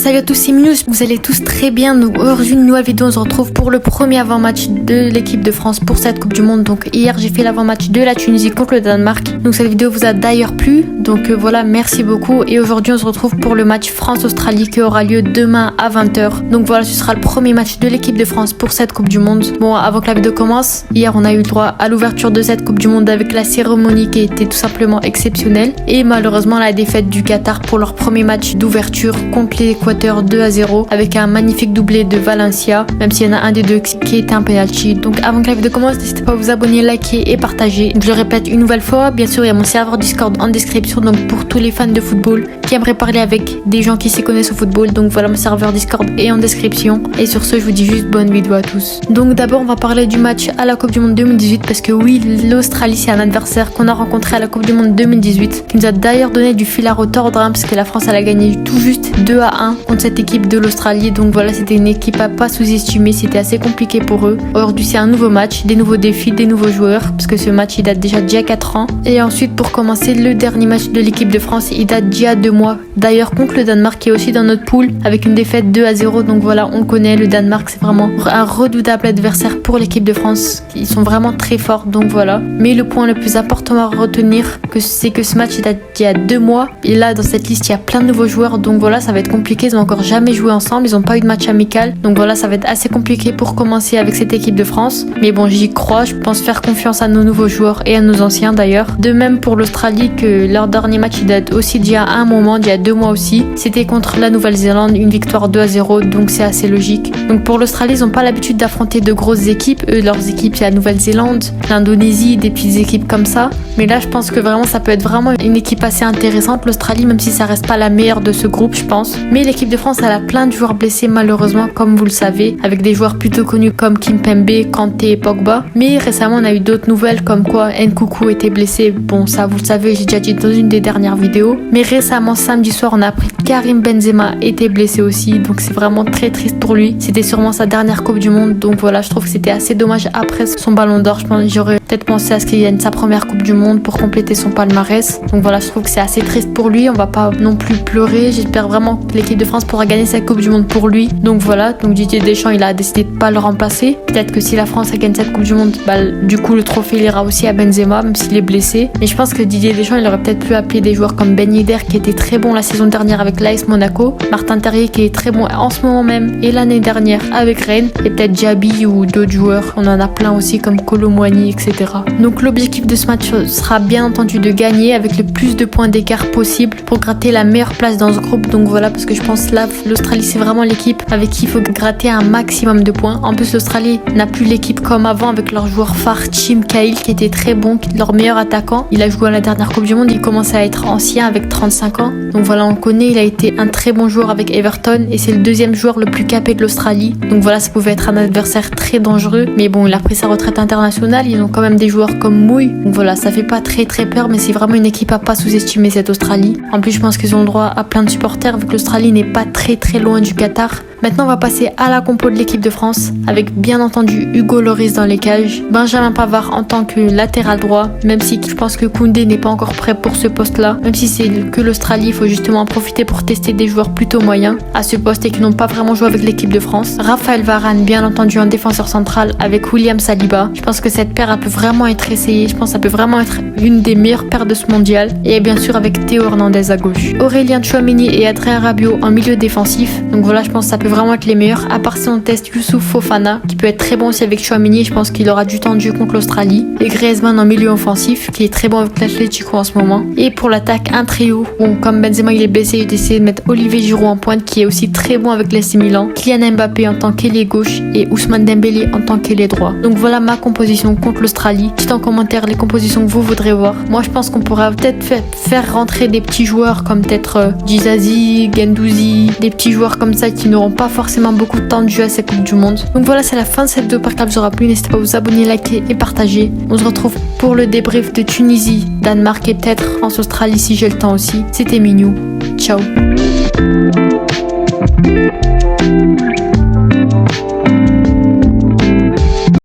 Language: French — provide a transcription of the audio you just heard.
Salut à tous, c'est Minous, vous allez tous très bien. Donc aujourd'hui une nouvelle vidéo, on se retrouve pour le premier avant-match de l'équipe de France pour cette Coupe du Monde. Donc hier j'ai fait l'avant-match de la Tunisie contre le Danemark. Donc cette vidéo vous a d'ailleurs plu, donc voilà, merci beaucoup. Et aujourd'hui on se retrouve pour le match France-Australie qui aura lieu demain à 20h. Donc voilà, ce sera le premier match de l'équipe de France pour cette Coupe du Monde. Bon, avant que la vidéo commence, hier on a eu le droit à l'ouverture de cette Coupe du Monde avec la cérémonie qui était tout simplement exceptionnelle. Et malheureusement la défaite du Qatar pour leur premier match d'ouverture contre l'Équateur 2-0 avec un magnifique doublé de Valencia, même s'il y en a un des deux qui était un penalty. Donc avant que la vidéo commence, n'hésitez pas à vous abonner, liker et partager. Donc, je le répète une nouvelle fois, bien sûr il y a mon serveur Discord en description, donc pour tous les fans de football qui aimeraient parler avec des gens qui s'y connaissent au football. Donc voilà, mon serveur Discord est en description. Et sur ce, je vous dis juste bonne vidéo à tous. Donc d'abord on va parler du match à la Coupe du Monde 2018 parce que oui, l'Australie c'est un adversaire qu'on a rencontré à la Coupe du Monde 2018 qui nous a d'ailleurs donné du fil à retordre parce que la France elle a gagné tout juste 2-1 contre cette équipe de l'Australie. Donc voilà, c'était une équipe à pas sous-estimer, c'était assez compliqué pour eux. Aujourd'hui c'est un nouveau match, des nouveaux défis, des nouveaux joueurs parce que ce match il date déjà d'il y a 4 ans. Et ensuite pour commencer, le dernier match de l'équipe de France il date d'il y a 2 mois, d'ailleurs contre le Danemark qui est aussi dans notre pool avec une défaite 2-0. Donc voilà, on connaît le Danemark, c'est vraiment un redoutable adversaire pour l'équipe de France, ils sont vraiment très forts. Donc voilà, mais le point le plus important à retenir c'est que ce match il date d'il y a 2 mois et là dans cette liste il y a plein de nouveaux joueurs. Donc voilà, ça va être compliqué, ils n'ont encore jamais joué ensemble, ils n'ont pas eu de match amical, donc voilà, ça va être assez compliqué pour commencer avec cette équipe de France. Mais bon, j'y crois, je pense faire confiance à nos nouveaux joueurs et à nos anciens d'ailleurs. De même pour l'Australie, que leur dernier match il date aussi d'il y a un moment, d'il y a 2 mois aussi, c'était contre la Nouvelle-Zélande, une victoire 2-0, donc c'est assez logique. Donc pour l'Australie, ils n'ont pas l'habitude d'affronter de grosses équipes, eux leurs équipes c'est la Nouvelle-Zélande, l'Indonésie, des petites équipes comme ça. Mais là je pense que vraiment ça peut être vraiment une équipe assez intéressante, l'Australie, même si ça reste pas la meilleure de ce groupe je pense. Mais l'équipe de France elle a plein de joueurs blessés malheureusement, comme vous le savez, avec des joueurs plutôt connus comme Kimpembe, Kanté et Pogba. Mais récemment on a eu d'autres nouvelles comme quoi Nkunku était blessé, bon ça vous le savez, j'ai déjà dit dans une des dernières vidéos. Mais récemment samedi soir on a appris que Karim Benzema était blessé aussi, donc c'est vraiment très triste pour lui. C'était sûrement sa dernière Coupe du Monde, donc voilà, je trouve que c'était assez dommage après son ballon d'or. Je pense j'aurais peut-être pensé à ce qu'il gagne sa première Coupe du Monde pour compléter son palmarès. Donc voilà, je trouve que c'est assez triste pour lui, on va pas non plus pleurer. J'espère vraiment que l'équipe de France pourra gagner sa Coupe du Monde pour lui. Donc voilà, donc Didier Deschamps il a décidé de pas le remplacer. Peut-être que si la France gagne cette Coupe du Monde, du coup le trophée il ira aussi à Benzema même s'il est blessé. Mais je pense que Didier Deschamps il aurait peut-être pu appeler des joueurs comme Ben Yedder qui était très bon la saison dernière avec l'AS Monaco, Martin Terrier qui est très bon en ce moment même et l'année dernière avec Rennes, et peut-être Diaby ou d'autres joueurs. On en a plein aussi comme Kolo Muani, etc. Donc l'objectif de ce match sera bien entendu de gagner avec le plus de points d'écart possible pour gratter la meilleure place dans ce groupe. Donc voilà, parce que je pense là l'Australie c'est vraiment l'équipe avec qui il faut gratter un maximum de points. En plus l'Australie n'a plus l'équipe comme avant avec leur joueur phare Tim Cahill qui était très bon, leur meilleur attaquant. Il a joué à la dernière Coupe du Monde, il commence à être ancien avec 35 ans. Donc voilà, on le connaît, il a été un très bon joueur avec Everton et c'est le deuxième joueur le plus capé de l'Australie. Donc voilà, ça pouvait être un adversaire très dangereux. Mais bon, il a pris sa retraite internationale, ils ont quand même des joueurs comme Mouille. Donc voilà, ça fait pas très peur, mais c'est vraiment une équipe à pas sous-estimer cette Australie. En plus, je pense qu'ils ont le droit à plein de supporters vu que l'Australie n'est pas très loin du Qatar. Maintenant, on va passer à la compo de l'équipe de France avec bien entendu Hugo Lloris dans les cages, Benjamin Pavard en tant que latéral droit, même si je pense que Koundé n'est pas encore prêt pour ce poste-là. Même si c'est que l'Australie, il faut justement en profiter pour tester des joueurs plutôt moyens à ce poste et qui n'ont pas vraiment joué avec l'équipe de France. Raphaël Varane, bien entendu en défenseur central avec William Saliba. Je pense que cette paire, elle peut vraiment être essayée. Je pense que ça peut vraiment être une des meilleures paires de ce mondial. Et bien sûr avec Théo Hernandez à gauche. Aurélien Tchouameni et Adrien Rabiot en milieu défensif. Donc voilà, je pense que ça peut vraiment être les meilleurs, à part si on teste Youssouf Fofana qui peut être très bon aussi avec Tchouameni. Je pense qu'il aura du temps de jeu contre l'Australie, et Griezmann en milieu offensif qui est très bon avec l'Atlético en ce moment. Et pour l'attaque, un trio, bon comme Benzema il est blessé, j'ai décidé de mettre Olivier Giroud en pointe qui est aussi très bon avec l'AC Milan, Kylian Mbappé en tant qu'ailier gauche et Ousmane Dembélé en tant qu'ailier droit. Donc voilà ma composition contre l'Australie. Dites en commentaire les compositions que vous voudrez voir. Moi je pense qu'on pourrait peut-être faire rentrer des petits joueurs comme peut-être Djizazi, Gendouzi, des petits joueurs comme ça qui n'auront pas forcément beaucoup de temps de jeu à cette Coupe du Monde. Donc voilà, c'est la fin de cette vidéo. Par contre, vous aura plu, n'hésitez pas à vous abonner, liker et partager. On se retrouve pour le débrief de Tunisie, Danemark et peut-être en Australie si j'ai le temps aussi. C'était Minou. Ciao.